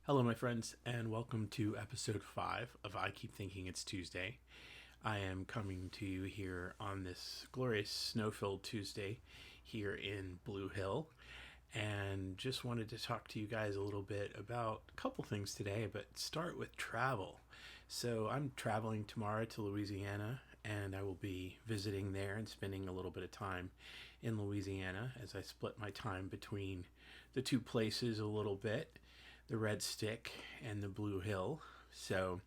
Hello, my friends, and welcome to episode 5 of I Keep Thinking It's Tuesday. I am coming to you here on this glorious snow-filled Tuesday here in Blue Hill, and just wanted to talk to you guys a little bit about a couple things today, but start with travel. So I'm traveling tomorrow to Louisiana, and I will be visiting there and spending a little bit of time in Louisiana as I split my time between the two places a little bit, the Red Stick and the Blue Hill. So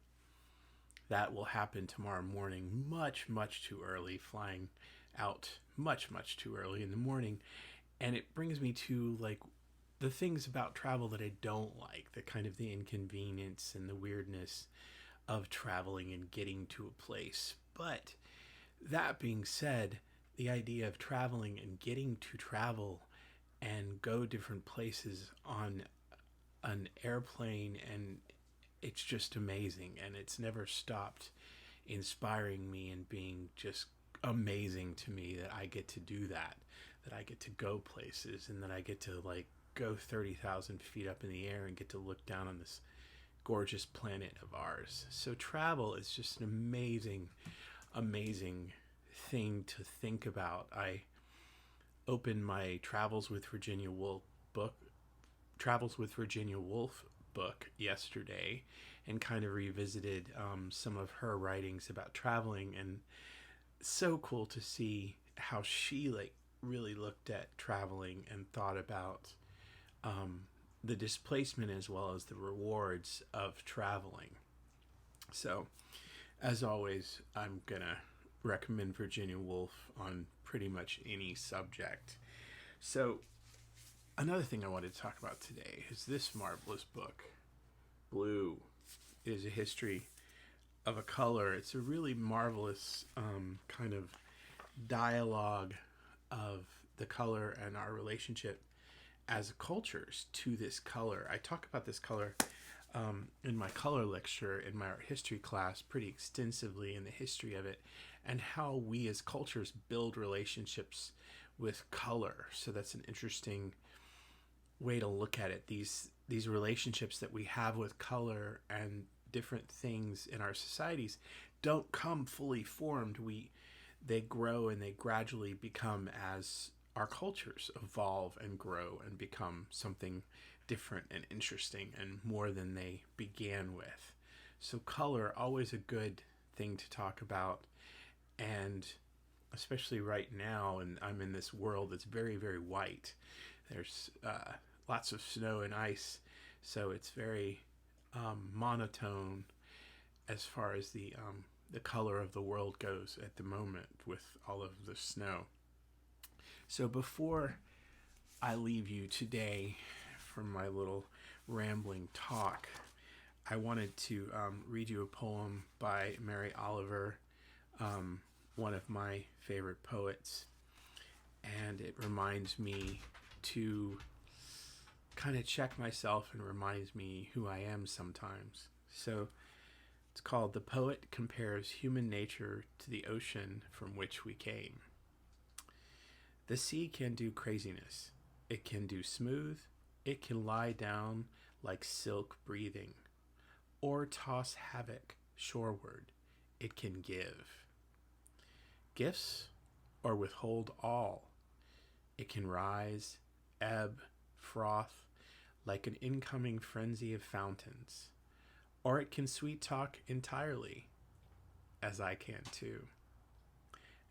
that will happen tomorrow morning, much too early, flying out much too early in the morning. And it brings me to like the things about travel that I don't like, the kind of the inconvenience and the weirdness of traveling and getting to a place. But that being said, the idea of traveling and getting to travel and go different places on an airplane, and it's just amazing, and it's never stopped inspiring me and being just amazing to me that I get to do that I get to go places, and that I get to like go 30,000 feet up in the air and get to look down on this gorgeous planet of ours. So travel is just an amazing thing to think about. I opened my Travels with Virginia Woolf book yesterday and kind of revisited some of her writings about traveling, and so cool to see how she like really looked at traveling and thought about the displacement as well as the rewards of traveling. So as always, I'm gonna recommend Virginia Woolf on pretty much any subject. So another thing I wanted to talk about today is this marvelous book, Blue. It is a history of a color. It's a really marvelous kind of dialogue of the color and our relationship as cultures to this color. I talk about this color in my color lecture in my art history class pretty extensively, in the history of it and how we as cultures build relationships with color. So that's an interesting way to look at it. These relationships that we have with color and different things in our societies don't come fully formed. They grow and they gradually become as our cultures evolve and grow and become something different and interesting and more than they began with. So color, always a good thing to talk about, and especially right now, and I'm in this world that's very white. There's lots of snow and ice, so it's very monotone as far as the color of the world goes at the moment with all of the snow. So before I leave you today from my little rambling talk, I wanted to read you a poem by Mary Oliver, one of my favorite poets, and it reminds me to kind of check myself and reminds me who I am sometimes. So it's called "The Poet Compares Human Nature to the Ocean from Which We Came." The sea can do craziness. It can do smooth. It can lie down like silk breathing, or toss havoc shoreward. It can give gifts or withhold all. It can rise, ebb, froth like an incoming frenzy of fountains, or it can sweet talk entirely, as I can too.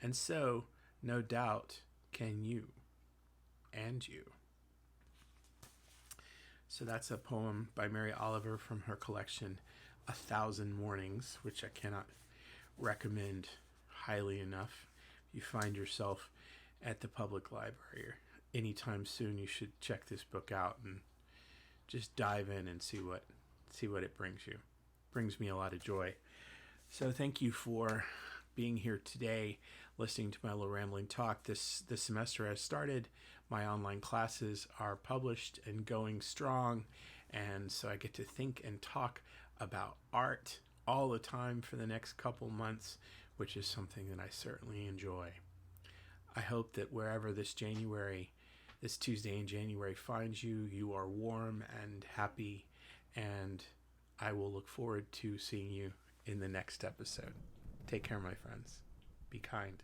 And so, no doubt, can you and you. So that's a poem by Mary Oliver from her collection, 1,000 Mornings, which I cannot recommend highly enough. If you find yourself at the public library or anytime soon, you should check this book out and just dive in and see what it brings you. It brings me a lot of joy. So thank you for being here today, listening to my little rambling talk. This semester has started. My online classes are published and going strong, and so I get to think and talk about art all the time for the next couple months, which is something that I certainly enjoy. I hope that wherever this Tuesday in January finds you, you are warm and happy And I will look forward to seeing you in the next episode. Take care, my friends. Be kind.